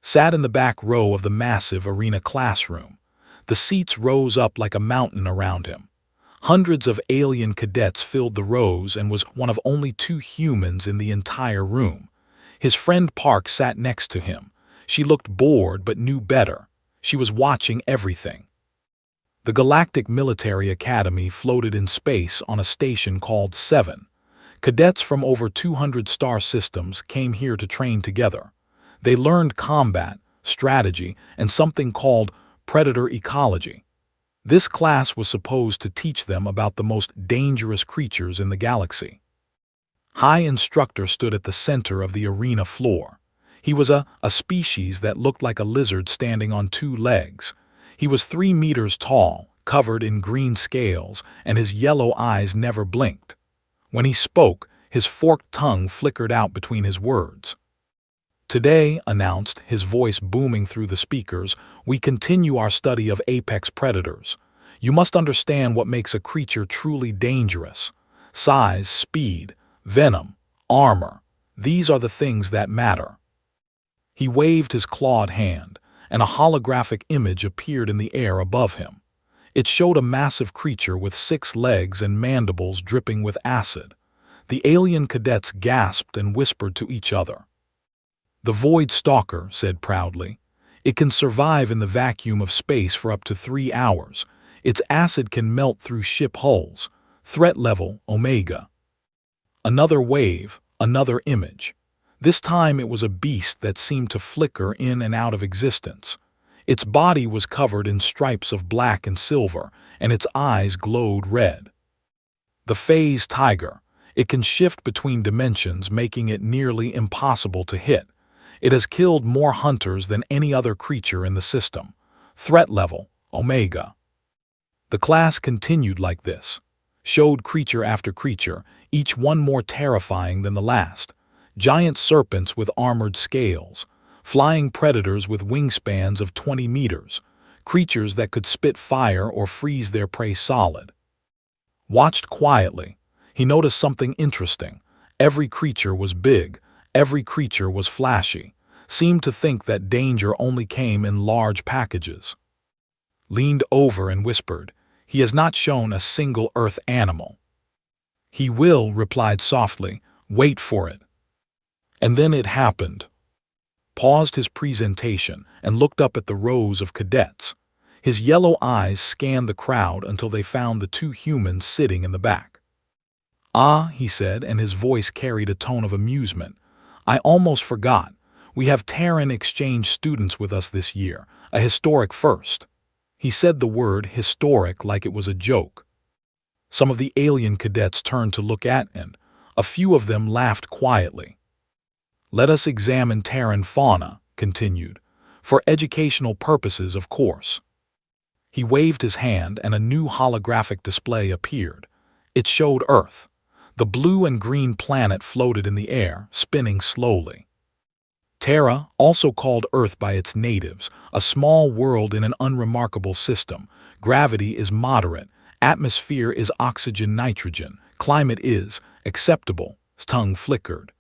sat in the back row of the massive arena classroom. The seats rose up like a mountain around him. Hundreds of alien cadets filled the rows and was one of only 2 humans in the entire room. His friend Park sat next to him. She looked bored but knew better. She was watching everything. The Galactic Military Academy floated in space on a station called 7. Cadets from over 200 star systems came here to train together. They learned combat, strategy, and something called predator ecology. This class was supposed to teach them about the most dangerous creatures in the galaxy. High Instructor stood at the center of the arena floor. He was a species that looked like a lizard standing on 2 legs. He was 3 meters tall, covered in green scales, and his yellow eyes never blinked. When he spoke, his forked tongue flickered out between his words. "Today," announced, his voice booming through the speakers, "we continue our study of apex predators. You must understand what makes a creature truly dangerous. Size, speed, venom, armor. These are the things that matter." He waved his clawed hand, and a holographic image appeared in the air above him. It showed a massive creature with 6 legs and mandibles dripping with acid. The alien cadets gasped and whispered to each other. "The Void Stalker," said proudly. "It can survive in the vacuum of space for up to 3 hours. Its acid can melt through ship hulls. Threat level, Omega." Another wave, another image. This time it was a beast that seemed to flicker in and out of existence. Its body was covered in stripes of black and silver, and its eyes glowed red. The Phase Tiger. It can shift between dimensions, making it nearly impossible to hit. It has killed more hunters than any other creature in the system. Threat level, Omega. The class continued like this. Showed creature after creature, each one more terrifying than the last. Giant serpents with armored scales. Flying predators with wingspans of 20 meters. Creatures that could spit fire or freeze their prey solid. Watched quietly. He noticed something interesting. Every creature was big. Every creature was flashy. Seemed to think that danger only came in large packages. Leaned over and whispered, "He has not shown a single Earth animal." "He will," replied softly. "Wait for it." And then it happened. Paused his presentation and looked up at the rows of cadets. His yellow eyes scanned the crowd until they found the 2 humans sitting in the back. "Ah," he said, and his voice carried a tone of amusement. "I almost forgot. We have Terran exchange students with us this year, a historic first." He said the word historic like it was a joke. Some of the alien cadets turned to look at him. A few of them laughed quietly. "Let us examine Terran fauna," continued. "For educational purposes, of course." He waved his hand and a new holographic display appeared. It showed Earth. The blue and green planet floated in the air, spinning slowly. Terra, also called Earth by its natives, a small world in an unremarkable system. Gravity is moderate, atmosphere is oxygen-nitrogen, climate is acceptable. His tongue flickered.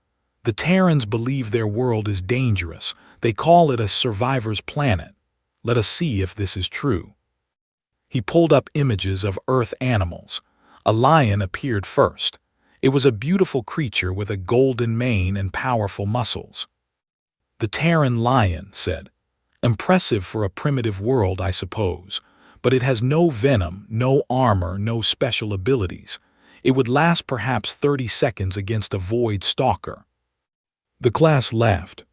The Terrans believe their world is dangerous. They call it a survivor's planet. Let us see if this is true. He pulled up images of Earth animals. A lion appeared first. It was a beautiful creature with a golden mane and powerful muscles. "The Terran lion," said. "Impressive for a primitive world, I suppose. But it has no venom, no armor, no special abilities. It would last perhaps 30 seconds against a Void Stalker." The class laughed.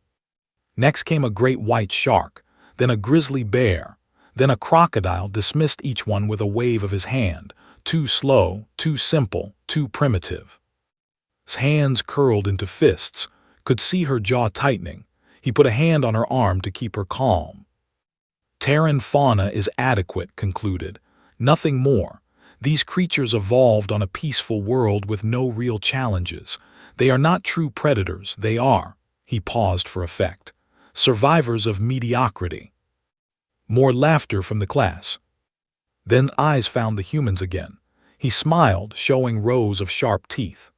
Next came a great white shark, then a grizzly bear, then a crocodile dismissed each one with a wave of his hand. Too slow, too simple, too primitive. His hands curled into fists, could see her jaw tightening. He put a hand on her arm to keep her calm. "Terran fauna is adequate," concluded. "Nothing more. These creatures evolved on a peaceful world with no real challenges. They are not true predators, they are," he paused for effect, "survivors of mediocrity." More laughter from the class. Then eyes found the humans again. He smiled, showing rows of sharp teeth.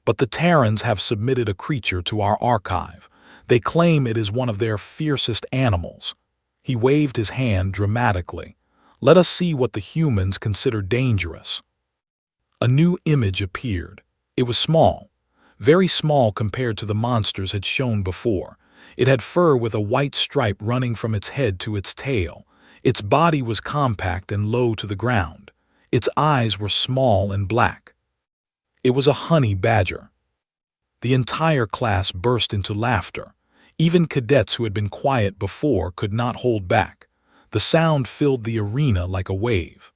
"But the Terrans have submitted a creature to our archive. They claim it is one of their fiercest animals. He waved his hand dramatically. Let us see what the humans consider dangerous. A new image appeared. It was small, very small compared to the monsters had shown before. It had fur with a white stripe running from its head to its tail. Its body was compact and low to the ground. Its eyes were small and black. It was a honey badger. The entire class burst into laughter. Even cadets who had been quiet before could not hold back. The sound filled the arena like a wave.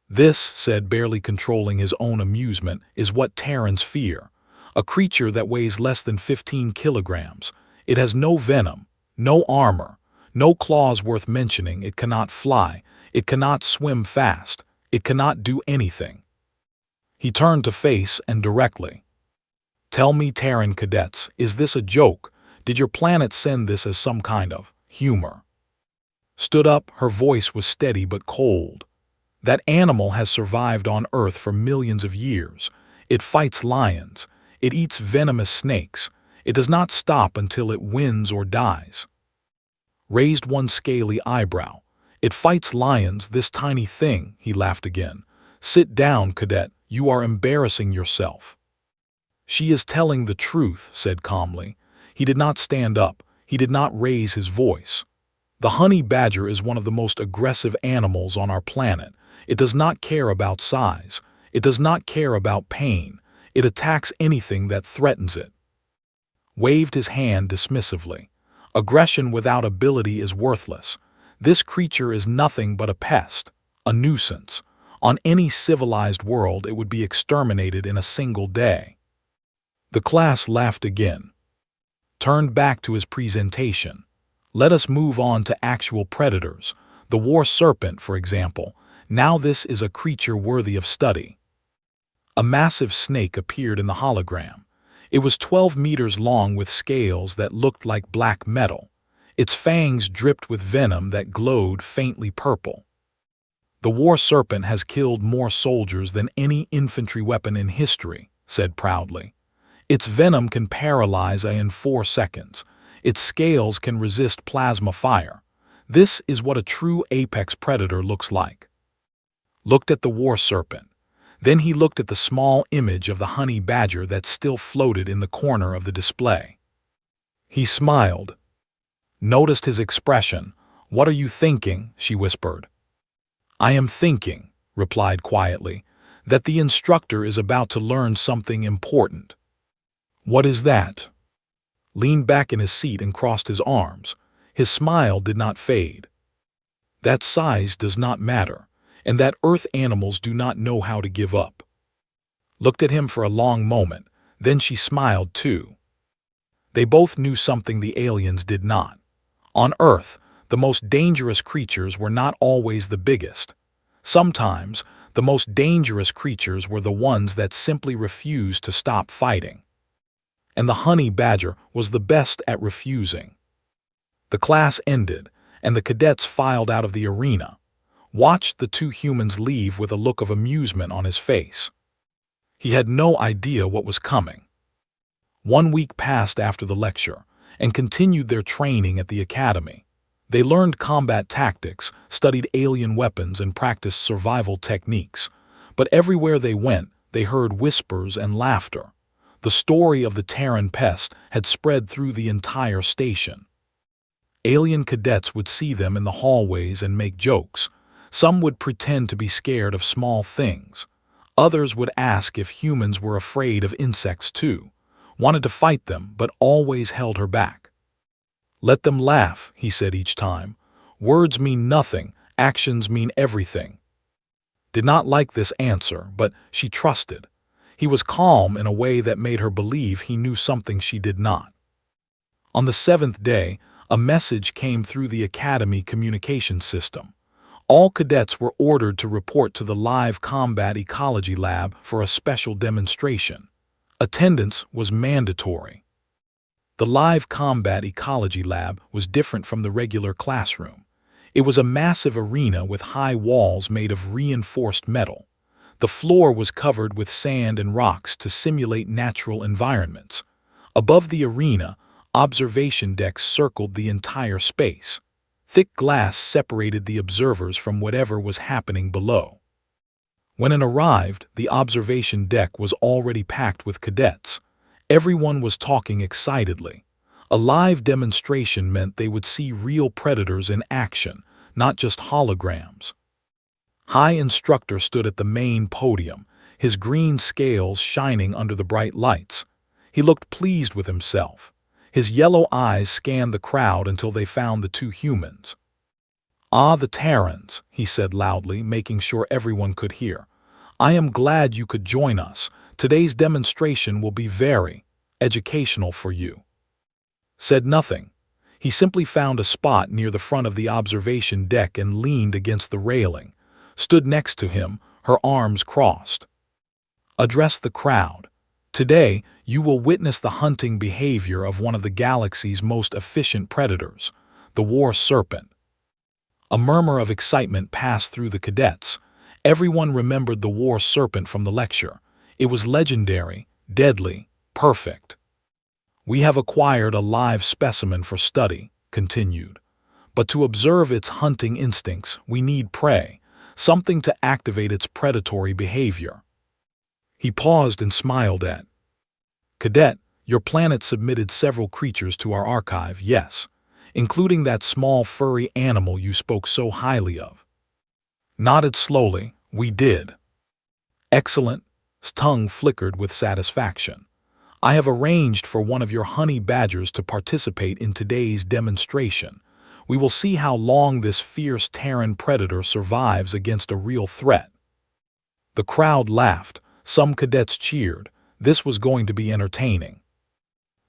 This, said, barely controlling his own amusement, is what Terrans fear. A creature that weighs less than 15 kilograms. It has no venom, no armor, no claws worth mentioning. It cannot fly. It cannot swim fast. It cannot do anything. He turned to face and directly. Tell me, Terran cadets, is this a joke? Did your planet send this as some kind of humor? Stood up, her voice was steady but cold. That animal has survived on Earth for millions of years. It fights lions. It eats venomous snakes. It does not stop until it wins or dies. Raised one scaly eyebrow. It fights lions, this tiny thing, he laughed again. Sit down, cadet, you are embarrassing yourself. She is telling the truth, said calmly. He did not stand up. He did not raise his voice. The honey badger is one of the most aggressive animals on our planet. It does not care about size. It does not care about pain. It attacks anything that threatens it. Waved his hand dismissively. Aggression without ability is worthless. This creature is nothing but a pest, a nuisance. On any civilized world, it would be exterminated in a single day. The class laughed again. Turned back to his presentation. Let us move on to actual predators. The war serpent, for example. Now this is a creature worthy of study. A massive snake appeared in the hologram. It was 12 meters long with scales that looked like black metal. Its fangs dripped with venom that glowed faintly purple. The war serpent has killed more soldiers than any infantry weapon in history, said proudly. Its venom can paralyze in 4 seconds. Its scales can resist plasma fire. This is what a true apex predator looks like. Looked at the war serpent. Then he looked at the small image of the honey badger that still floated in the corner of the display. He smiled. Noticed his expression. What are you thinking? She whispered. I am thinking, replied quietly, that the instructor is about to learn something important. What is that? Leaned back in his seat and crossed his arms. His smile did not fade. That size does not matter, and that Earth animals do not know how to give up. Looked at him for a long moment, then she smiled too. They both knew something the aliens did not. On Earth, the most dangerous creatures were not always the biggest. Sometimes, the most dangerous creatures were the ones that simply refused to stop fighting. And the honey badger was the best at refusing. The class ended, and the cadets filed out of the arena. Watched the two humans leave with a look of amusement on his face. He had no idea what was coming. 1 week passed after the lecture, and continued their training at the academy. They learned combat tactics, studied alien weapons, and practiced survival techniques. But everywhere they went, they heard whispers and laughter. The story of the Terran Pest had spread through the entire station. Alien cadets would see them in the hallways and make jokes. Some would pretend to be scared of small things. Others would ask if humans were afraid of insects too, wanted to fight them, but always held her back. Let them laugh, he said each time. Words mean nothing, actions mean everything. Did not like this answer, but she trusted. He was calm in a way that made her believe he knew something she did not. On the 7th day, a message came through the Academy communication system. All cadets were ordered to report to the live combat ecology lab for a special demonstration. Attendance was mandatory. The live combat ecology lab was different from the regular classroom. It was a massive arena with high walls made of reinforced metal. The floor was covered with sand and rocks to simulate natural environments. Above the arena, Observation decks circled the entire space. Thick glass separated the observers from whatever was happening below. When it arrived, the observation deck was already packed with cadets. Everyone was talking excitedly. A live demonstration meant they would see real predators in action, not just holograms. High Instructor stood at the main podium, his green scales shining under the bright lights. He looked pleased with himself. His yellow eyes scanned the crowd until they found the two humans. "Ah, the Terrans," he said loudly, making sure everyone could hear. "I am glad you could join us. Today's demonstration will be very educational for you." Said nothing. He simply found a spot near the front of the observation deck and leaned against the railing, stood next to him, her arms crossed. Addressed the crowd. "Today, you will witness the hunting behavior of one of the galaxy's most efficient predators, the War Serpent." A murmur of excitement passed through the cadets. Everyone remembered the War Serpent from the lecture. It was legendary, deadly, perfect. "We have acquired a live specimen for study," continued. "But to observe its hunting instincts, we need prey, something to activate its predatory behavior." He paused and smiled at Cadet. "Your planet submitted several creatures to our archive, yes, including that small furry animal you spoke so highly of." Nodded slowly. "We did." "Excellent." His tongue flickered with satisfaction. "I have arranged for one of your honey badgers to participate in today's demonstration. We will see how long this fierce Terran predator survives against a real threat." The crowd laughed. Some cadets cheered. This was going to be entertaining.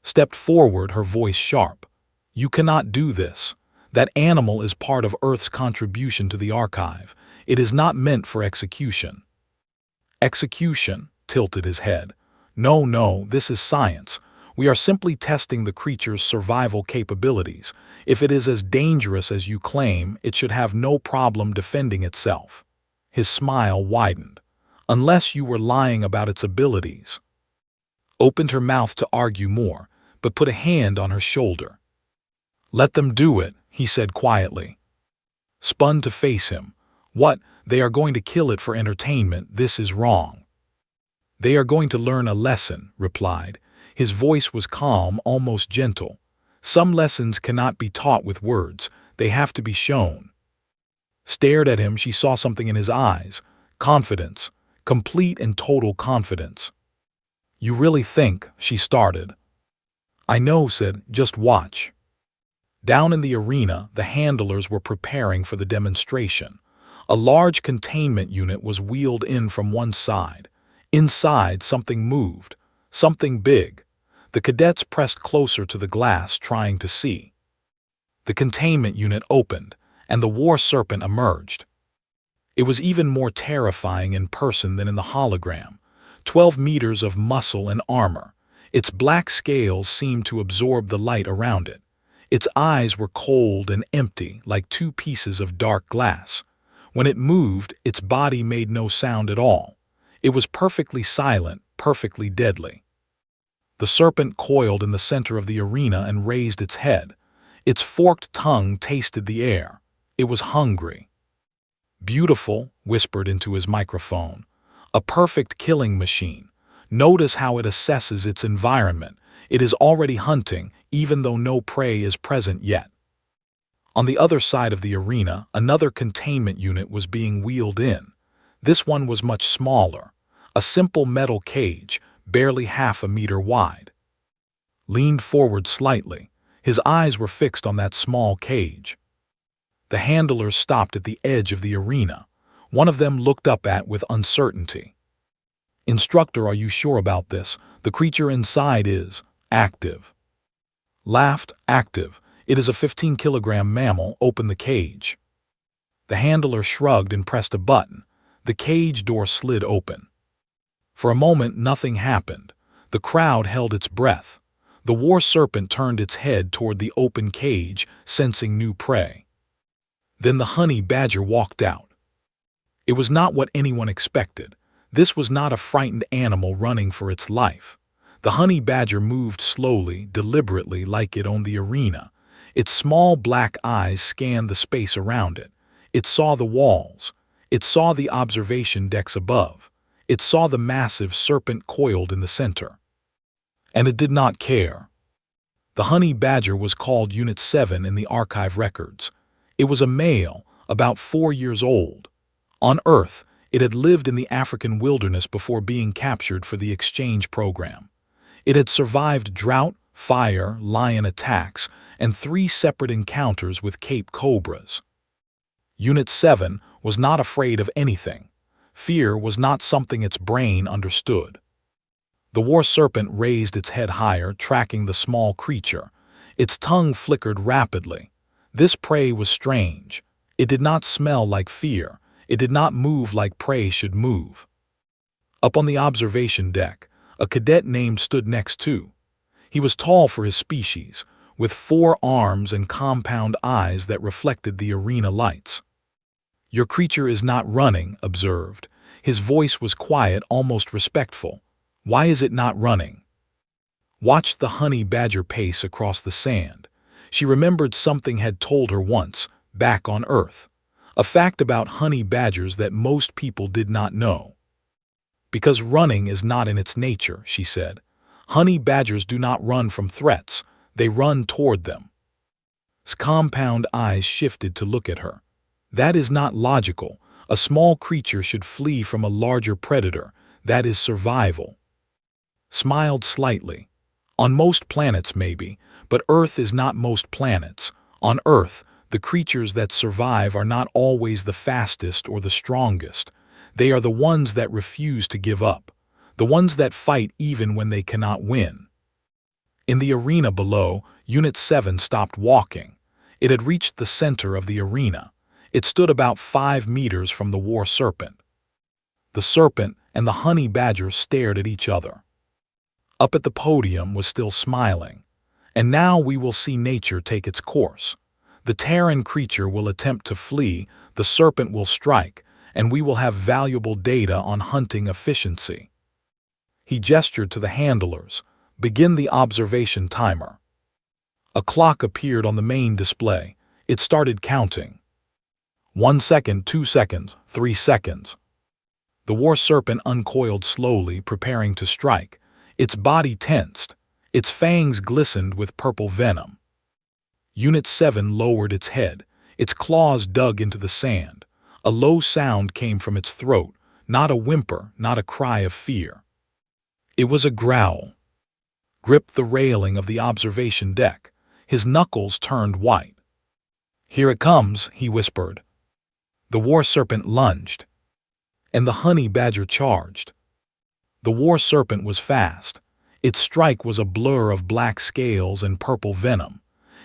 Stepped forward, her voice sharp. "You cannot do this. That animal is part of Earth's contribution to the archive. It is not meant for execution." "Execution?" tilted his head. No, this is science. We are simply testing the creature's survival capabilities. If it is as dangerous as you claim, it should have no problem defending itself." His smile widened. "Unless you were lying about its abilities." Opened her mouth to argue more, but put a hand on her shoulder. "Let them do it," he said quietly. Spun to face him. "What? They are going to kill it for entertainment. This is wrong." "They are going to learn a lesson," replied. His voice was calm, almost gentle. "Some lessons cannot be taught with words. They have to be shown." Stared at him, she saw something in his eyes. Confidence. Complete and total confidence. "You really think," she started. "I know," said, "just watch." Down in the arena, the handlers were preparing for the demonstration. A large containment unit was wheeled in from one side. Inside, something moved. Something big. The cadets pressed closer to the glass, trying to see. The containment unit opened, and the War Serpent emerged. It was even more terrifying in person than in the hologram. 12 meters of muscle and armor. Its black scales seemed to absorb the light around it. Its eyes were cold and empty, like two pieces of dark glass. When it moved, its body made no sound at all. It was perfectly silent, perfectly deadly. The serpent coiled in the center of the arena and raised its head. Its forked tongue tasted the air. It was hungry. "Beautiful," whispered into his microphone. "A perfect killing machine. Notice how it assesses its environment. It is already hunting, even though no prey is present yet." On the other side of the arena, another containment unit was being wheeled in. This one was much smaller. A simple metal cage, barely half a meter wide. Leaned forward slightly. His eyes were fixed on that small cage. The handlers stopped at the edge of the arena. One of them looked up with uncertainty. "Instructor, are you sure about this? The creature inside is active." Laughed. "Active. It is a 15-kilogram mammal. Open the cage." The handler shrugged and pressed a button. The cage door slid open. For a moment, nothing happened. The crowd held its breath. The War Serpent turned its head toward the open cage, sensing new prey. Then the honey badger walked out. It was not what anyone expected. This was not a frightened animal running for its life. The honey badger moved slowly, deliberately, like it owned the arena. Its small black eyes scanned the space around it. It saw the walls. It saw the observation decks above. It saw the massive serpent coiled in the center. And it did not care. The honey badger was called Unit 7 in the archive records. It was a male, about 4 years old. On Earth, it had lived in the African wilderness before being captured for the exchange program. It had survived drought, fire, lion attacks, and 3 separate encounters with Cape Cobras. Unit 7 was not afraid of anything. Fear was not something its brain understood. The war serpent raised its head higher, tracking the small creature. Its tongue flickered rapidly. This prey was strange. It did not smell like fear. It did not move like prey should move. Up on the observation deck, a cadet named stood next to. He was tall for his species, with 4 arms and compound eyes that reflected the arena lights. "Your creature is not running," observed. His voice was quiet, almost respectful. "Why is it not running?" Watched the honey badger pace across the sand. She remembered something had told her once, back on Earth. A fact about honey badgers that most people did not know. "Because running is not in its nature," she said. "Honey badgers do not run from threats. They run toward them." His compound eyes shifted to look at her. "That is not logical. A small creature should flee from a larger predator. That is survival." Smiled slightly. "On most planets maybe, but Earth is not most planets. On Earth, the creatures that survive are not always the fastest or the strongest. They are the ones that refuse to give up, the ones that fight even when they cannot win." In the arena below, Unit 7 stopped walking. It had reached the center of the arena. It stood about 5 meters from the war serpent. The serpent and the honey badger stared at each other. Up at the podium was still smiling. "And now we will see nature take its course. The Terran creature will attempt to flee, the serpent will strike, and we will have valuable data on hunting efficiency." He gestured to the handlers. "Begin the observation timer." A clock appeared on the main display. It started counting. 1 second, 2 seconds, 3 seconds. The war serpent uncoiled slowly, preparing to strike. Its body tensed. Its fangs glistened with purple venom. Unit 7 lowered its head. Its claws dug into the sand. A low sound came from its throat, not a whimper, not a cry of fear. It was a growl. Gripped the railing of the observation deck. His knuckles turned white. "Here it comes," he whispered. The war serpent lunged, and the honey badger charged. The war serpent was fast. Its strike was a blur of black scales and purple venom.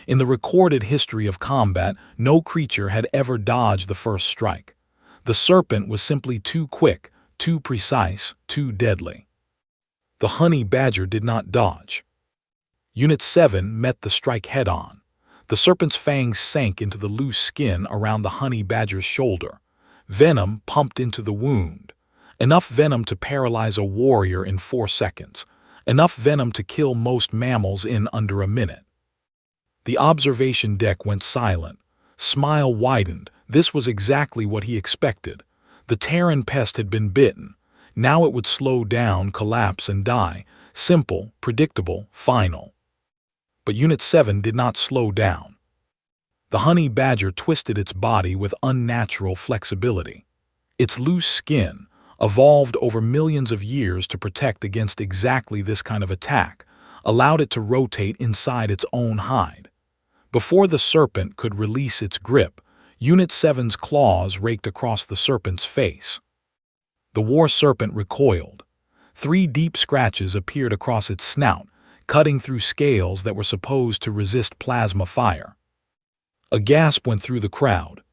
In the recorded history of combat, no creature had ever dodged the first strike. The serpent was simply too quick, too precise, too deadly. The honey badger did not dodge. Unit 7 met the strike head-on. The serpent's fangs sank into the loose skin around the honey badger's shoulder. Venom pumped into the wound. Enough venom to paralyze a warrior in 4 seconds. Enough venom to kill most mammals in under a minute. The observation deck went silent. Smile widened. This was exactly what he expected. The Terran pest had been bitten. Now it would slow down, collapse, and die. Simple, predictable, final. But Unit 7 did not slow down. The honey badger twisted its body with unnatural flexibility. Its loose skin, evolved over millions of years to protect against exactly this kind of attack, allowed it to rotate inside its own hide. Before the serpent could release its grip, Unit 7's claws raked across the serpent's face. The war serpent recoiled. 3 deep scratches appeared across its snout, cutting through scales that were supposed to resist plasma fire. A gasp went through the crowd.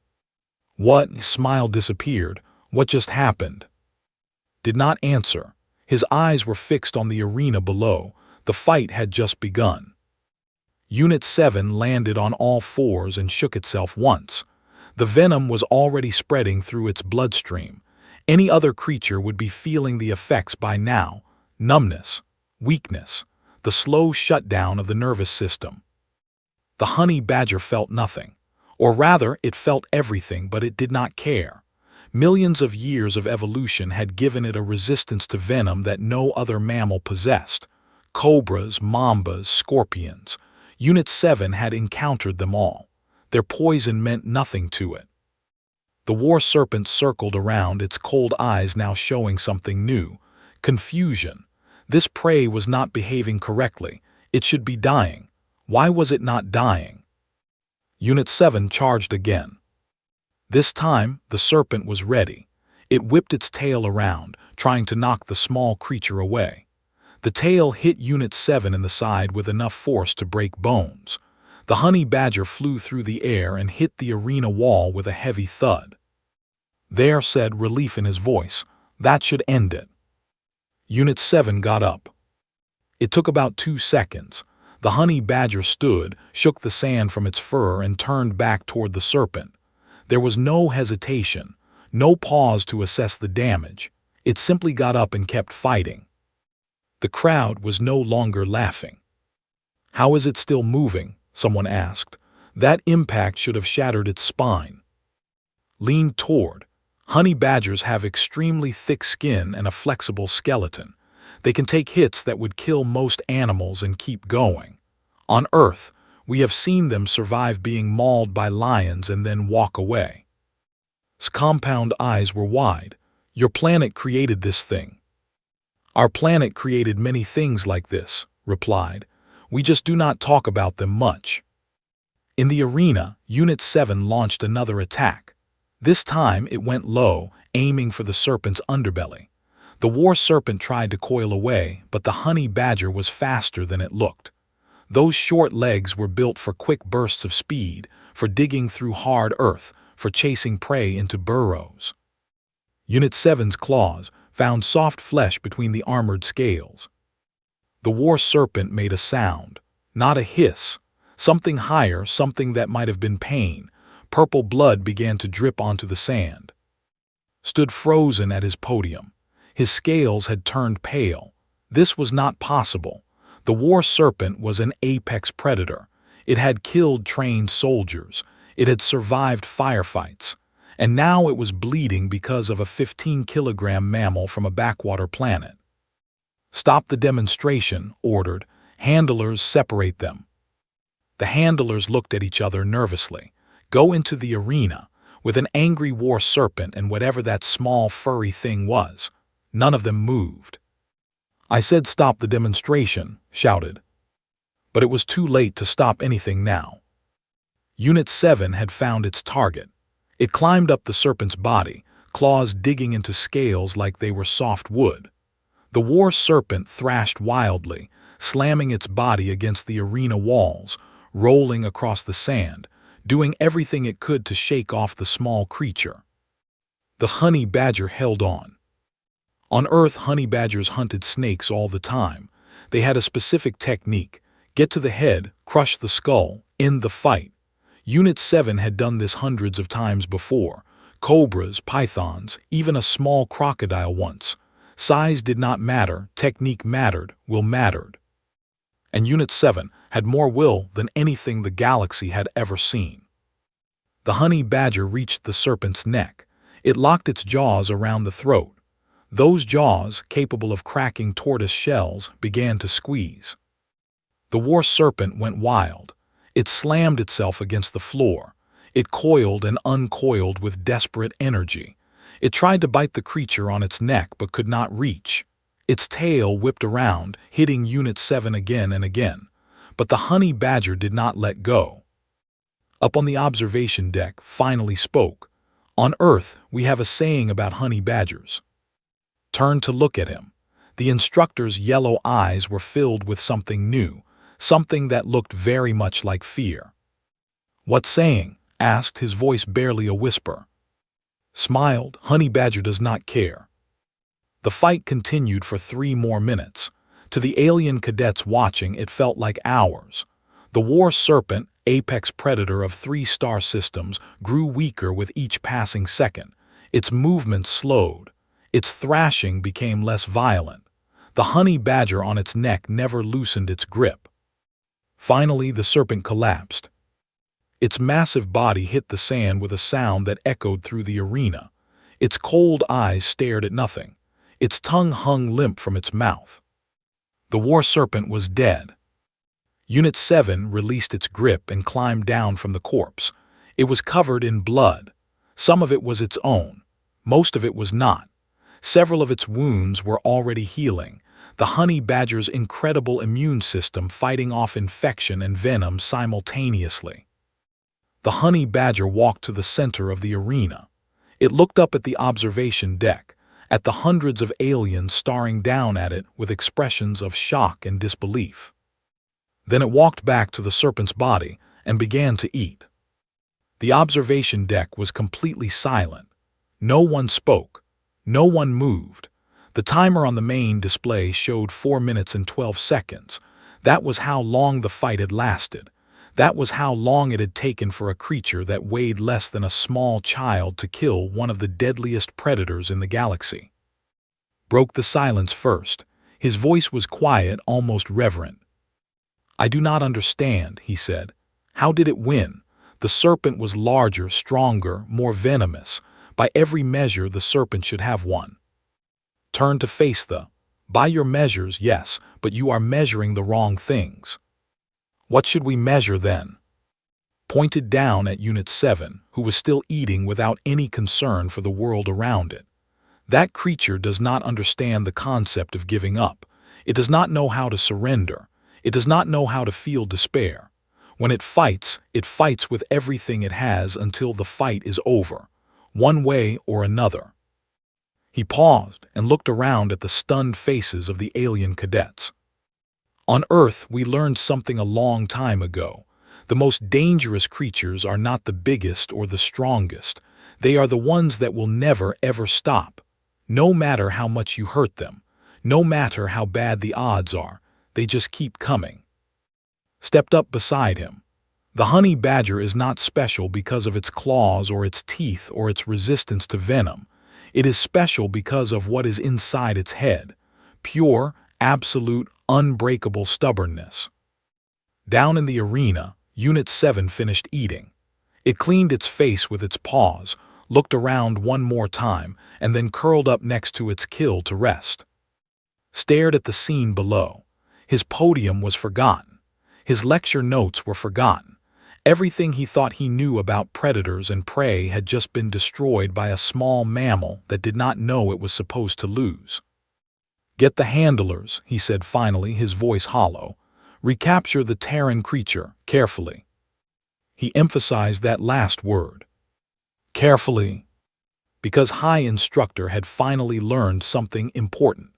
"What?" Smile disappeared. "What just happened?" Did not answer. His eyes were fixed on the arena below. The fight had just begun. Unit 7 landed on all 4s and shook itself once. The venom was already spreading through its bloodstream. Any other creature would be feeling the effects by now. Numbness. Weakness, the slow shutdown of the nervous system. The honey badger felt nothing. Or rather, it felt everything, but it did not care. Millions of years of evolution had given it a resistance to venom that no other mammal possessed. Cobras, mambas, scorpions. Unit 7 had encountered them all. Their poison meant nothing to it. The war serpent circled around, its cold eyes now showing something new. Confusion. This prey was not behaving correctly. It should be dying. Why was it not dying? Unit 7 charged again. This time, the serpent was ready. It whipped its tail around, trying to knock the small creature away. The tail hit Unit 7 in the side with enough force to break bones. The honey badger flew through the air and hit the arena wall with a heavy thud. There, said, relief in his voice. That should end it. Unit 7 got up. It took about 2 seconds. The honey badger stood, shook the sand from its fur, and turned back toward the serpent. There was no hesitation, no pause to assess the damage. It simply got up and kept fighting. The crowd was no longer laughing. How is it still moving? Someone asked. That impact should have shattered its spine. Leaned toward. Honey badgers have extremely thick skin and a flexible skeleton. They can take hits that would kill most animals and keep going. On Earth, we have seen them survive being mauled by lions and then walk away. His compound eyes were wide. Your planet created this thing. Our planet created many things like this, replied. We just do not talk about them much. In the arena, Unit 7 launched another attack. This time it went low, aiming for the serpent's underbelly. The war serpent tried to coil away, but the honey badger was faster than it looked. Those short legs were built for quick bursts of speed, for digging through hard earth, for chasing prey into burrows. Unit 7's claws found soft flesh between the armored scales. The war serpent made a sound, not a hiss, something higher, something that might have been pain. Purple blood began to drip onto the sand. Stood frozen at his podium. His scales had turned pale. This was not possible. The war serpent was an apex predator. It had killed trained soldiers. It had survived firefights. And now it was bleeding because of a 15-kilogram mammal from a backwater planet. Stop the demonstration, ordered. Handlers, separate them. The handlers looked at each other nervously. Go into the arena with an angry war serpent and whatever that small furry thing was. None of them moved. I said stop the demonstration, shouted. But it was too late to stop anything now. Unit 7 had found its target. It climbed up the serpent's body, claws digging into scales like they were soft wood. The war serpent thrashed wildly, slamming its body against the arena walls, rolling across the sand, doing everything it could to shake off the small creature. The honey badger held on. On Earth, honey badgers hunted snakes all the time. They had a specific technique: get to the head, crush the skull, end the fight. Unit 7 had done this hundreds of times before. Cobras, pythons, even a small crocodile once. Size did not matter, technique mattered, will mattered. And Unit 7 had more will than anything the galaxy had ever seen. The honey badger reached the serpent's neck. It locked its jaws around the throat. Those jaws, capable of cracking tortoise shells, began to squeeze. The war serpent went wild. It slammed itself against the floor. It coiled and uncoiled with desperate energy. It tried to bite the creature on its neck but could not reach. Its tail whipped around, hitting Unit 7 again and again. But the honey badger did not let go. Up on the observation deck, finally spoke. On Earth, we have a saying about honey badgers. Turned to look at him. The instructor's yellow eyes were filled with something new, something that looked very much like fear. What saying? Asked, his voice barely a whisper. Smiled, honey badger does not care. The fight continued for 3 more minutes. To the alien cadets watching, it felt like hours. The war serpent, apex predator of 3 star systems, grew weaker with each passing second. Its movement slowed. Its thrashing became less violent. The honey badger on its neck never loosened its grip. Finally, the serpent collapsed. Its massive body hit the sand with a sound that echoed through the arena. Its cold eyes stared at nothing. Its tongue hung limp from its mouth. The war serpent was dead. Unit 7 released its grip and climbed down from the corpse. It was covered in blood. Some of it was its own. Most of it was not. Several of its wounds were already healing, the honey badger's incredible immune system fighting off infection and venom simultaneously. The honey badger walked to the center of the arena. It looked up at the observation deck, at the hundreds of aliens staring down at it with expressions of shock and disbelief. Then it walked back to the serpent's body and began to eat. The observation deck was completely silent. No one spoke. No one moved. The timer on the main display showed 4 minutes and 12 seconds. That was how long the fight had lasted. That was how long it had taken for a creature that weighed less than a small child to kill one of the deadliest predators in the galaxy. Broke the silence first. His voice was quiet, almost reverent. "I do not understand," he said. "How did it win? The serpent was larger, stronger, more venomous. By every measure, the serpent should have won." Turn to face the. By your measures, yes, but you are measuring the wrong things. What should we measure then? Pointed down at Unit 7, who was still eating without any concern for the world around it. That creature does not understand the concept of giving up. It does not know how to surrender. It does not know how to feel despair. When it fights with everything it has until the fight is over, one way or another. He paused and looked around at the stunned faces of the alien cadets. On Earth, we learned something a long time ago. The most dangerous creatures are not the biggest or the strongest. They are the ones that will never, ever stop. No matter how much you hurt them, no matter how bad the odds are, they just keep coming. Stepped up beside him. The honey badger is not special because of its claws or its teeth or its resistance to venom. It is special because of what is inside its head. Pure, absolute, unbreakable stubbornness. Down in the arena, Unit 7 finished eating. It cleaned its face with its paws, looked around one more time, and then curled up next to its kill to rest. Stared at the scene below. His podium was forgotten. His lecture notes were forgotten. Everything he thought he knew about predators and prey had just been destroyed by a small mammal that did not know it was supposed to lose. "Get the handlers," he said finally, his voice hollow. "Recapture the Terran creature, carefully." He emphasized that last word. Carefully. Because High Instructor had finally learned something important.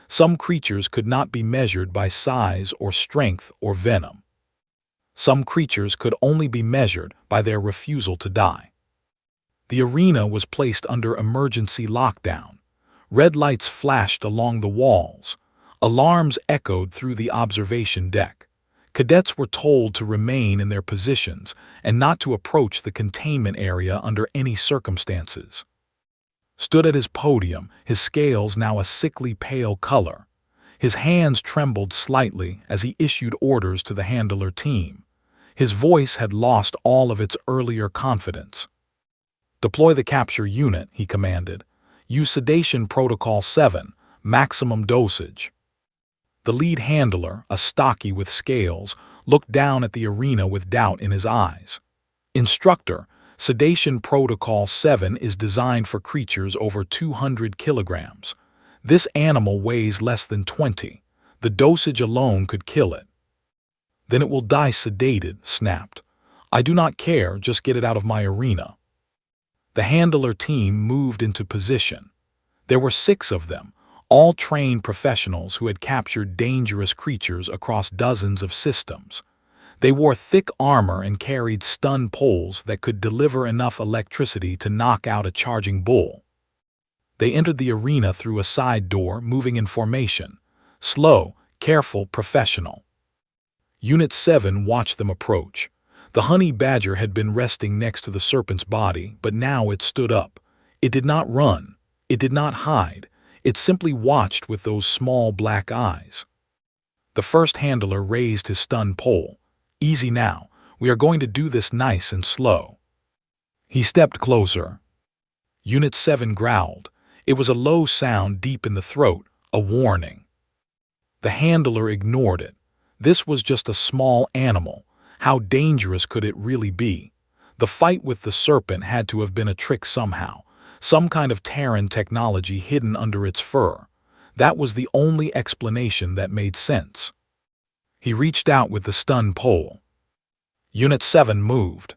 Some creatures could not be measured by size or strength or venom. Some creatures could only be measured by their refusal to die. The arena was placed under emergency lockdown. Red lights flashed along the walls. Alarms echoed through the observation deck. Cadets were told to remain in their positions and not to approach the containment area under any circumstances. Stood at his podium, his scales now a sickly pale color. His hands trembled slightly as he issued orders to the handler team. His voice had lost all of its earlier confidence. "Deploy the capture unit," he commanded. "Use sedation protocol 7, maximum dosage." The lead handler, a stocky with scales, looked down at the arena with doubt in his eyes. "Instructor, sedation protocol 7 is designed for creatures over 200 kilograms. This animal weighs less than 20. The dosage alone could kill it." "Then it will die sedated," snapped. "I do not care, just get it out of my arena." The handler team moved into position. There were 6 of them, all trained professionals who had captured dangerous creatures across dozens of systems. They wore thick armor and carried stun poles that could deliver enough electricity to knock out a charging bull. They entered the arena through a side door, moving in formation. Slow, careful, professional. Unit 7 watched them approach. The honey badger had been resting next to the serpent's body, but now it stood up. It did not run. It did not hide. It simply watched with those small black eyes. The first handler raised his stun pole. "Easy now. We are going to do this nice and slow." He stepped closer. Unit 7 growled. It was a low sound deep in the throat, a warning. The handler ignored it. This was just a small animal. How dangerous could it really be? The fight with the serpent had to have been a trick somehow, some kind of Terran technology hidden under its fur. That was the only explanation that made sense. He reached out with the stun pole. Unit 7 moved.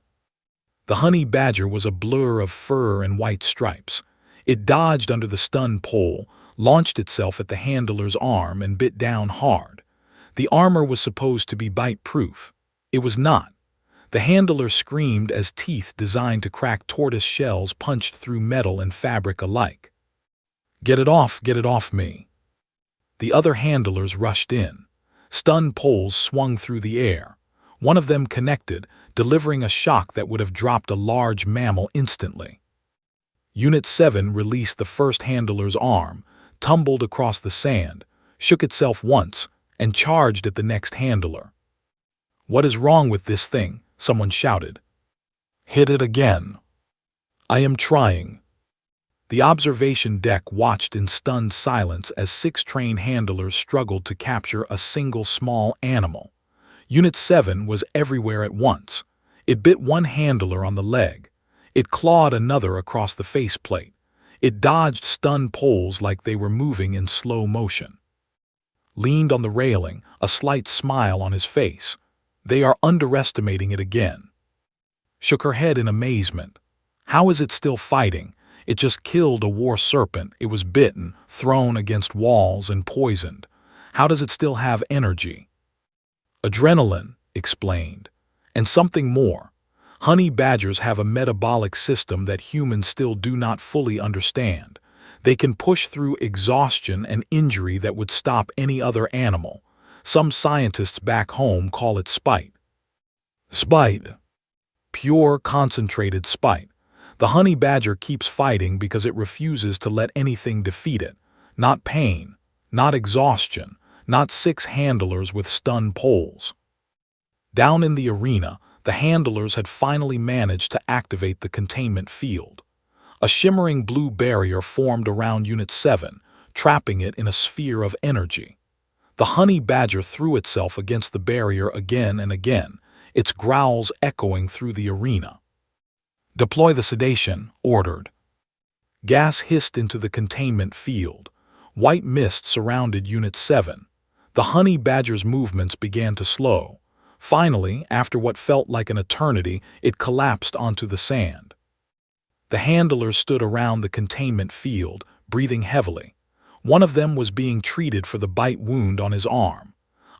The honey badger was a blur of fur and white stripes. It dodged under the stun pole, launched itself at the handler's arm, and bit down hard. The armor was supposed to be bite-proof. It was not. The handler screamed as teeth designed to crack tortoise shells punched through metal and fabric alike. Get it off me." The other handlers rushed in. Stun poles swung through the air. One of them connected, delivering a shock that would have dropped a large mammal instantly. Unit 7 released the first handler's arm, tumbled across the sand, shook itself once, and charged at the next handler. "What is wrong with this thing?" someone shouted. "Hit it again." "I am trying." The observation deck watched in stunned silence as 6 trained handlers struggled to capture a single small animal. Unit 7 was everywhere at once. It bit one handler on the leg. It clawed another across the faceplate. It dodged stun poles like they were moving in slow motion. Leaned on the railing, a slight smile on his face. "They are underestimating it again." Shook her head in amazement. "How is it still fighting? It just killed a war serpent. It was bitten, thrown against walls, and poisoned. How does it still have energy?" "Adrenaline," explained. "And something more. Honey badgers have a metabolic system that humans still do not fully understand. They can push through exhaustion and injury that would stop any other animal. Some scientists back home call it spite." Spite. Pure, concentrated spite. The honey badger keeps fighting because it refuses to let anything defeat it. Not pain, not exhaustion, not 6 handlers with stun poles. Down in the arena, the handlers had finally managed to activate the containment field. A shimmering blue barrier formed around Unit 7, trapping it in a sphere of energy. The honey badger threw itself against the barrier again and again, its growls echoing through the arena. "Deploy the sedation," ordered. Gas hissed into the containment field. White mist surrounded Unit 7. The honey badger's movements began to slow. Finally, after what felt like an eternity, it collapsed onto the sand. The handlers stood around the containment field, breathing heavily. One of them was being treated for the bite wound on his arm.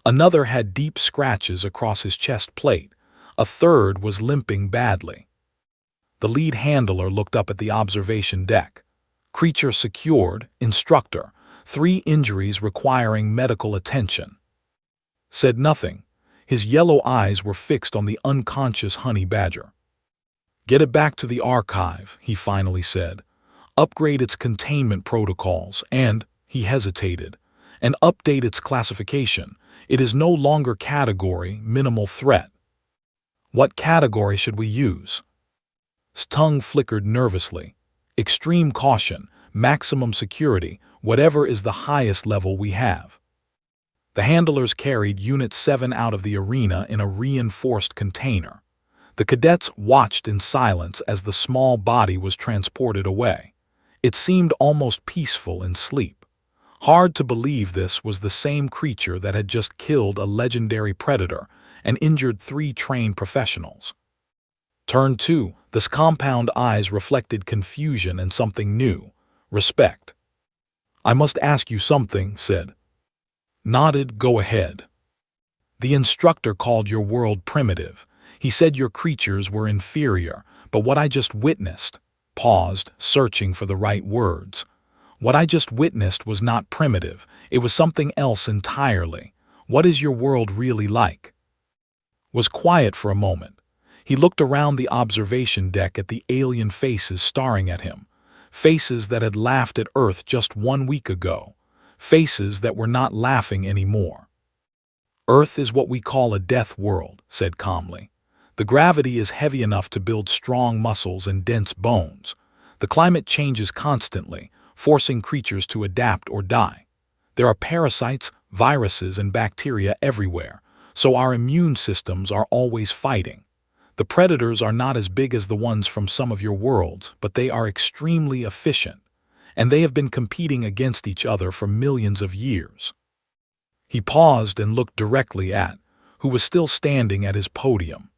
Another had deep scratches across his chest plate. A third was limping badly. The lead handler looked up at the observation deck. "Creature secured, Instructor. 3 injuries requiring medical attention." Said nothing. His yellow eyes were fixed on the unconscious honey badger. "Get it back to the archive," he finally said. "Upgrade its containment protocols and," he hesitated, "and update its classification. It is no longer category minimal threat." "What category should we use?" His tongue flickered nervously. "Extreme caution, maximum security, whatever is the highest level we have." The handlers carried Unit 7 out of the arena in a reinforced container. The cadets watched in silence as the small body was transported away. It seemed almost peaceful in sleep. Hard to believe this was the same creature that had just killed a legendary predator and injured 3 trained professionals. Turn 2. The compound eyes reflected confusion and something new. Respect. "I must ask you something," said. Nodded. "Go ahead." "The instructor called your world primitive. He said your creatures were inferior, but what I just witnessed," paused, searching for the right words. "What I just witnessed was not primitive. It was something else entirely. What is your world really like?" Was quiet for a moment. He looked around the observation deck at the alien faces staring at him. faces that had laughed at Earth just 1 week ago, faces that were not laughing anymore. Earth is what we call a death world, said calmly. The gravity is heavy enough to build strong muscles and dense bones. The climate changes constantly, forcing creatures to adapt or die. There are parasites, viruses, and bacteria everywhere, so our immune systems are always fighting. The predators are not as big as the ones from some of your worlds, but they are extremely efficient, and they have been competing against each other for millions of years. He paused and looked directly at, who was still standing at his podium.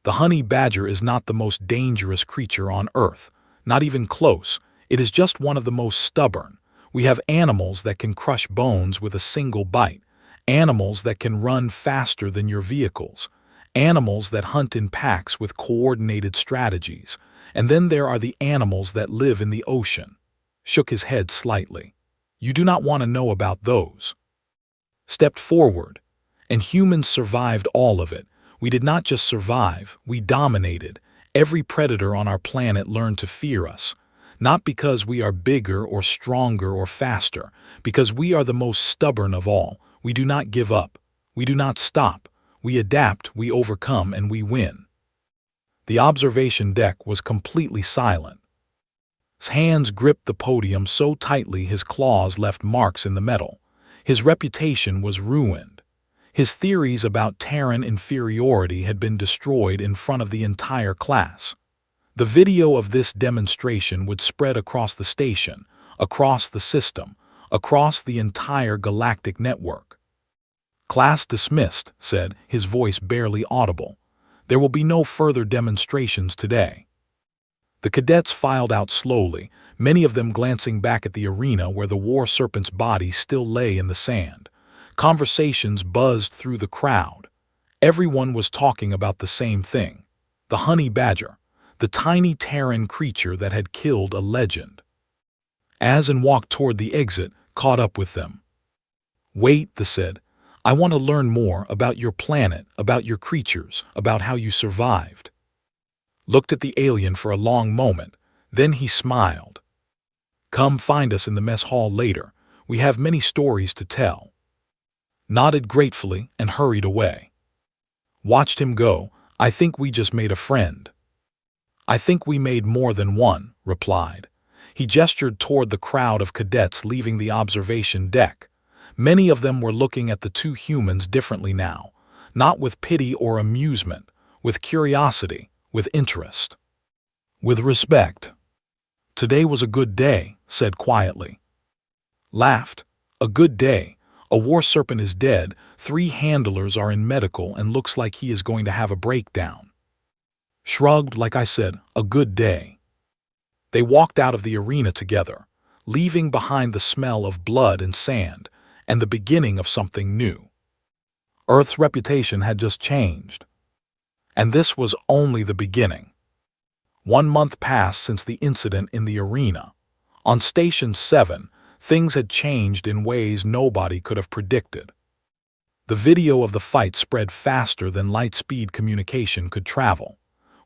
The honey badger is not the most dangerous creature on Earth, not even close. It is just one of the most stubborn. We have animals that can crush bones with a single bite, animals that can run faster than your vehicles, animals that hunt in packs with coordinated strategies, and then there are the animals that live in the ocean. Shook his head slightly. You do not want to know about those. Stepped forward, and humans survived all of it. We did not just survive, we dominated. Every predator on our planet learned to fear us, not because we are bigger or stronger or faster, because we are the most stubborn of all. We do not give up. We do not stop. We adapt, we overcome, and we win. The observation deck was completely silent. His hands gripped the podium so tightly his claws left marks in the metal. His reputation was ruined. His theories about Terran inferiority had been destroyed in front of the entire class. The video of this demonstration would spread across the station, across the system, across the entire galactic network. Class dismissed, said, his voice barely audible. There will be no further demonstrations today. The cadets filed out slowly, many of them glancing back at the arena where the war serpent's body still lay in the sand. Conversations buzzed through the crowd. Everyone was talking about the same thing. The honey badger, the tiny Terran creature that had killed a legend. Asin walked toward the exit, caught up with them. Wait, they said. I want to learn more about your planet, about your creatures, about how you survived. Looked at the alien for a long moment, then he smiled. Come find us in the mess hall later. We have many stories to tell. Nodded gratefully and hurried away. Watched him go. I think we just made a friend. I think we made more than one, replied. He gestured toward the crowd of cadets leaving the observation deck. Many of them were looking at the two humans differently now, not with pity or amusement, with curiosity, with interest, with respect. Today was a good day, said quietly. Laughed. A good day. A war serpent is dead, 3 handlers are in medical and looks like he is going to have a breakdown. Shrugged, like I said, a good day. They walked out of the arena together, leaving behind the smell of blood and sand, and the beginning of something new. Earth's reputation had just changed. And this was only the beginning. 1 month passed since the incident in the arena. On Station 7, things had changed in ways nobody could have predicted. The video of the fight spread faster than light-speed communication could travel.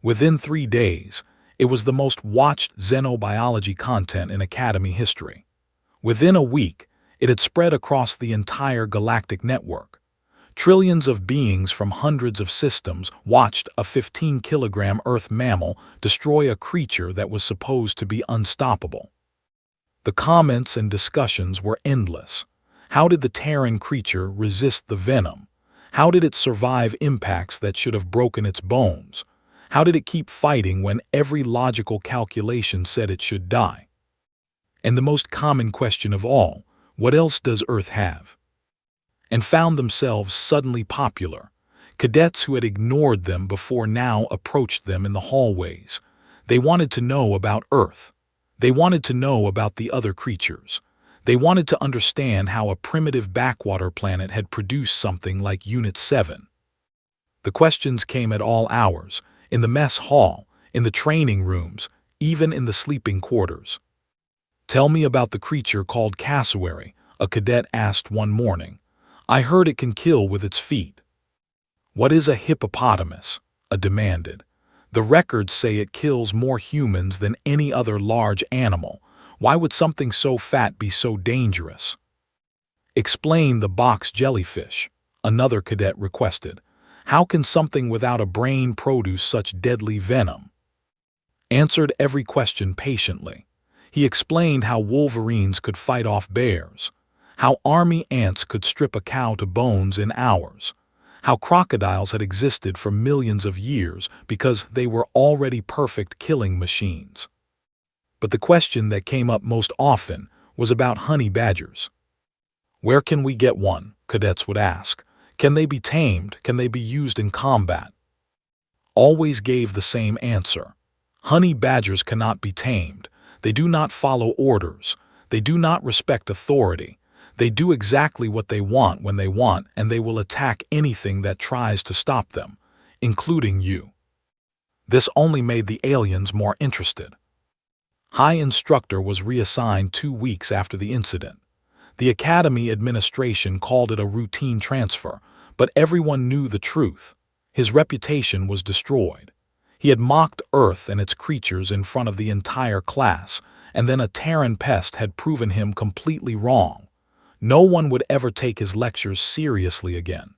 Within 3 days, it was the most watched xenobiology content in Academy history. Within a week, it had spread across the entire galactic network. Trillions of beings from hundreds of systems watched a 15-kilogram Earth mammal destroy a creature that was supposed to be unstoppable. The comments and discussions were endless. How did the Terran creature resist the venom? How did it survive impacts that should have broken its bones? How did it keep fighting when every logical calculation said it should die? And the most common question of all, what else does Earth have? And found themselves suddenly popular. Cadets who had ignored them before now approached them in the hallways. They wanted to know about Earth. They wanted to know about the other creatures. They wanted to understand how a primitive backwater planet had produced something like Unit 7. The questions came at all hours, in the mess hall, in the training rooms, even in the sleeping quarters. Tell me about the creature called cassowary, a cadet asked one morning. I heard it can kill with its feet. What is a hippopotamus? A demanded. The records say it kills more humans than any other large animal. Why would something so fat be so dangerous? Explain the box jellyfish, another cadet requested. How can something without a brain produce such deadly venom? Answered every question patiently. He explained how wolverines could fight off bears, how army ants could strip a cow to bones in hours, how crocodiles had existed for millions of years because they were already perfect killing machines. But the question that came up most often was about honey badgers. Where can we get one? Cadets would ask. Can they be tamed? Can they be used in combat? Always gave the same answer. Honey badgers cannot be tamed. They do not follow orders. They do not respect authority. They do exactly what they want when they want, and they will attack anything that tries to stop them, including you. This only made the aliens more interested. High Instructor was reassigned 2 weeks after the incident. The Academy administration called it a routine transfer, but everyone knew the truth. His reputation was destroyed. He had mocked Earth and its creatures in front of the entire class, and then a Terran Pest had proven him completely wrong. No one would ever take his lectures seriously again.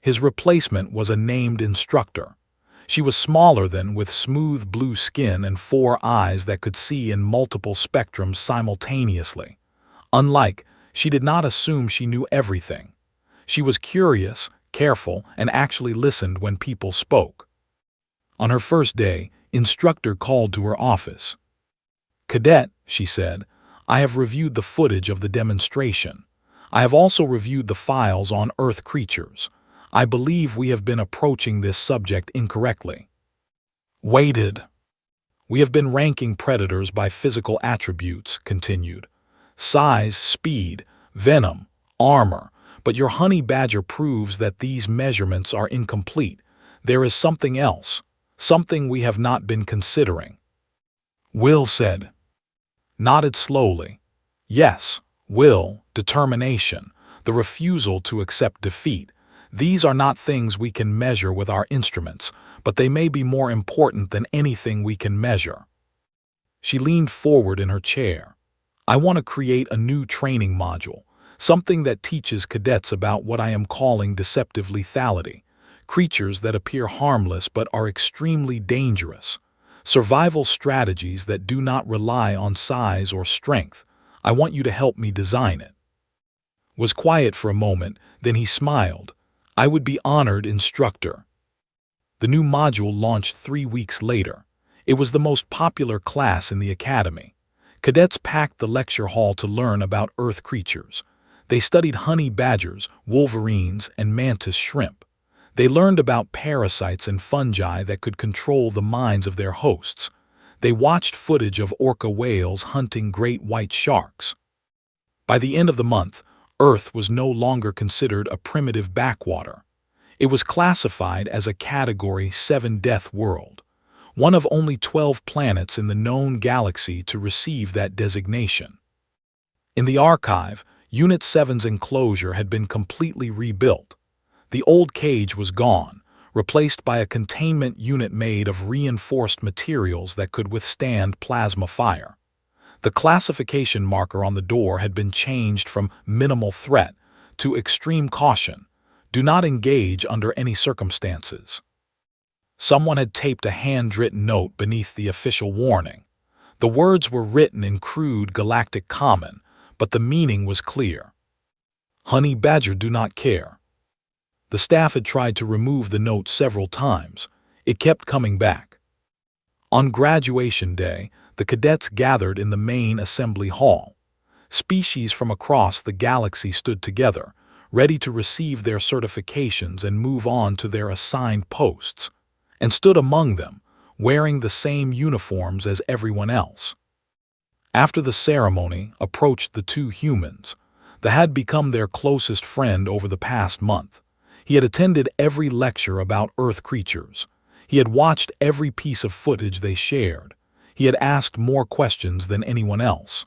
His replacement was a named Instructor. She was smaller than, with smooth blue skin and 4 eyes that could see in multiple spectrums simultaneously. Unlike, she did not assume she knew everything. She was curious, careful, and actually listened when people spoke. On her first day, Instructor called to her office. "Cadet," she said, "I have reviewed the footage of the demonstration. I have also reviewed the files on Earth creatures. I believe we have been approaching this subject incorrectly." Waited. "We have been ranking predators by physical attributes," continued. "Size, speed, venom, armor, but your honey badger proves that these measurements are incomplete. There is something else, something we have not been considering." Will said. Nodded slowly. Yes, will, determination, the refusal to accept defeat. These are not things we can measure with our instruments, but they may be more important than anything we can measure. She leaned forward in her chair. "I want to create a new training module, something that teaches cadets about what I am calling deceptive lethality, creatures that appear harmless but are extremely dangerous, survival strategies that do not rely on size or strength. I want you to help me design it." Was quiet for a moment, then he smiled. "I would be honored, Instructor." The new module launched 3 weeks later. It was the most popular class in the Academy. Cadets packed the lecture hall to learn about Earth creatures. They studied honey badgers, wolverines, and mantis shrimp. They learned about parasites and fungi that could control the minds of their hosts. They watched footage of orca whales hunting great white sharks. By the end of the month, Earth was no longer considered a primitive backwater. It was classified as a Category 7 death world, one of only 12 planets in the known galaxy to receive that designation. In the archive, Unit 7's enclosure had been completely rebuilt. The old cage was gone, replaced by a containment unit made of reinforced materials that could withstand plasma fire. The classification marker on the door had been changed from minimal threat to extreme caution. Do not engage under any circumstances. Someone had taped a handwritten note beneath the official warning. The words were written in crude galactic common, but the meaning was clear. Honey badger do not care. The staff had tried to remove the note several times. It kept coming back. On graduation day, the cadets gathered in the main assembly hall. Species from across the galaxy stood together, ready to receive their certifications and move on to their assigned posts, and stood among them, wearing the same uniforms as everyone else. After the ceremony, approached the 2 humans. That had become their closest friend over the past month. He had attended every lecture about Earth creatures. He had watched every piece of footage they shared. He had asked more questions than anyone else.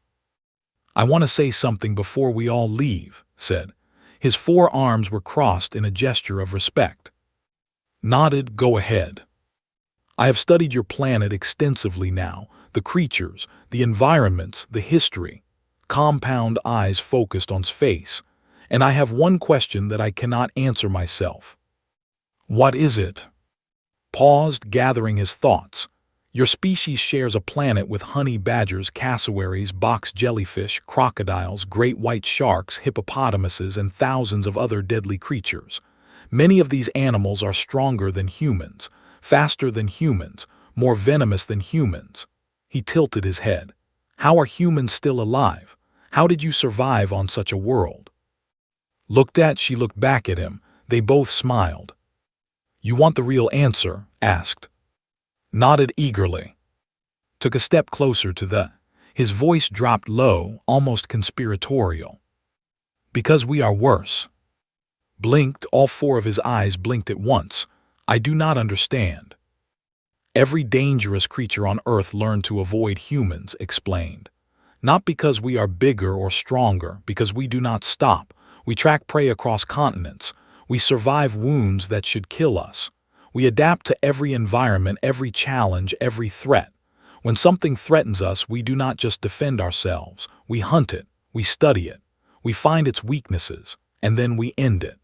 "I want to say something before we all leave," said. His 4 arms were crossed in a gesture of respect. Nodded, "Go ahead." I have studied your planet extensively now, the creatures, the environments, the history. Compound eyes focused on space. And I have one question that I cannot answer myself. What is it? Paused, gathering his thoughts. Your species shares a planet with honey badgers, cassowaries, box jellyfish, crocodiles, great white sharks, hippopotamuses, and thousands of other deadly creatures. Many of these animals are stronger than humans, faster than humans, more venomous than humans. He tilted his head. How are humans still alive? How did you survive on such a world? She looked back at him. They both smiled. You want the real answer? Asked. Nodded eagerly. Took a step closer to his voice dropped low, almost conspiratorial. Because we are worse. Blinked, all four of his eyes blinked at once. I do not understand. Every dangerous creature on Earth learned to avoid humans, explained. Not because we are bigger or stronger, because we do not stop. We track prey across continents. We survive wounds that should kill us. We adapt to every environment, every challenge, every threat. When something threatens us, we do not just defend ourselves. We hunt it. We study it. We find its weaknesses. And then we end it.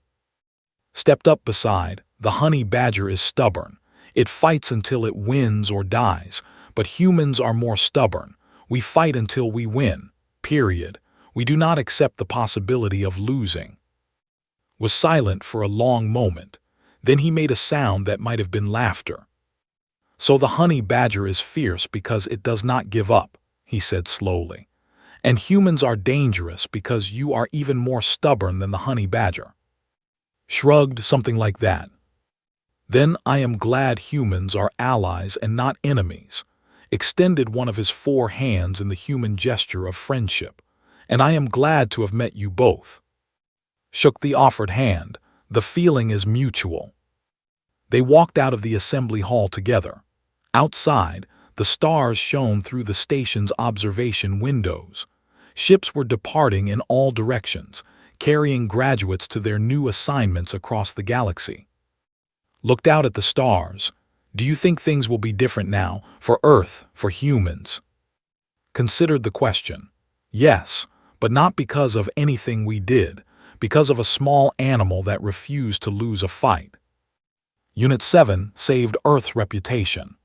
Stepped up beside, the honey badger is stubborn. It fights until it wins or dies. But humans are more stubborn. We fight until we win. Period. We do not accept the possibility of losing. Was silent for a long moment. Then he made a sound that might have been laughter. So the honey badger is fierce because it does not give up, he said slowly. And humans are dangerous because you are even more stubborn than the honey badger. Shrugged, something like that. Then I am glad humans are allies and not enemies. Extended one of his four hands in the human gesture of friendship. And I am glad to have met you both. Shook the offered hand. The feeling is mutual. They walked out of the assembly hall together. Outside, the stars shone through the station's observation windows. Ships were departing in all directions, carrying graduates to their new assignments across the galaxy. Looked out at the stars. Do you think things will be different now, for Earth, for humans? Considered the question. Yes, but not because of anything we did. Because of a small animal that refused to lose a fight. Unit 7 saved Earth's reputation.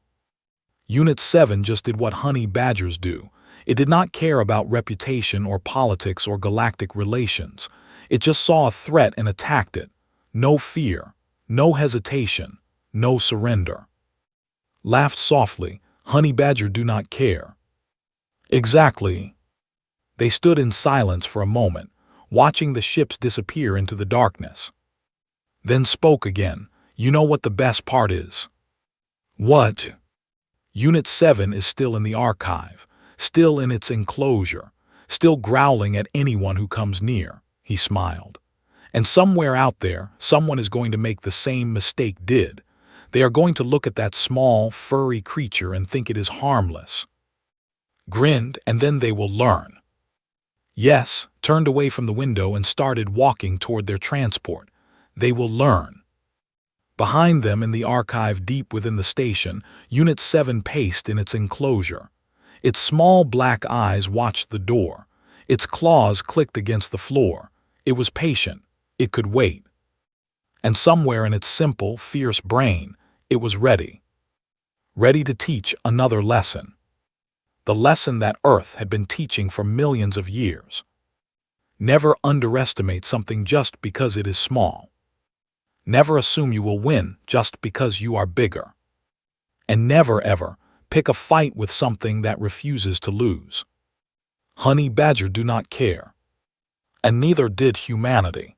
Unit 7 just did what honey badgers do. It did not care about reputation or politics or galactic relations. It just saw a threat and attacked it. No fear, no hesitation, no surrender. Laughed softly. Honey badger do not care. Exactly. They stood in silence for a moment, watching the ships disappear into the darkness. Then spoke again. You know what the best part is? What? Unit 7 is still in the archive, still in its enclosure, still growling at anyone who comes near, he smiled. And somewhere out there, someone is going to make the same mistake did. They are going to look at that small, furry creature and think it is harmless. Grinned, and then they will learn. Yes, turned away from the window and started walking toward their transport. They will learn. Behind them in the archive deep within the station, Unit 7 paced in its enclosure. Its small black eyes watched the door. Its claws clicked against the floor. It was patient. It could wait. And somewhere in its simple, fierce brain, it was ready. Ready to teach another lesson. The lesson that Earth had been teaching for millions of years. Never underestimate something just because it is small. Never assume you will win just because you are bigger. And never ever pick a fight with something that refuses to lose. Honey badger do not care. And neither did humanity.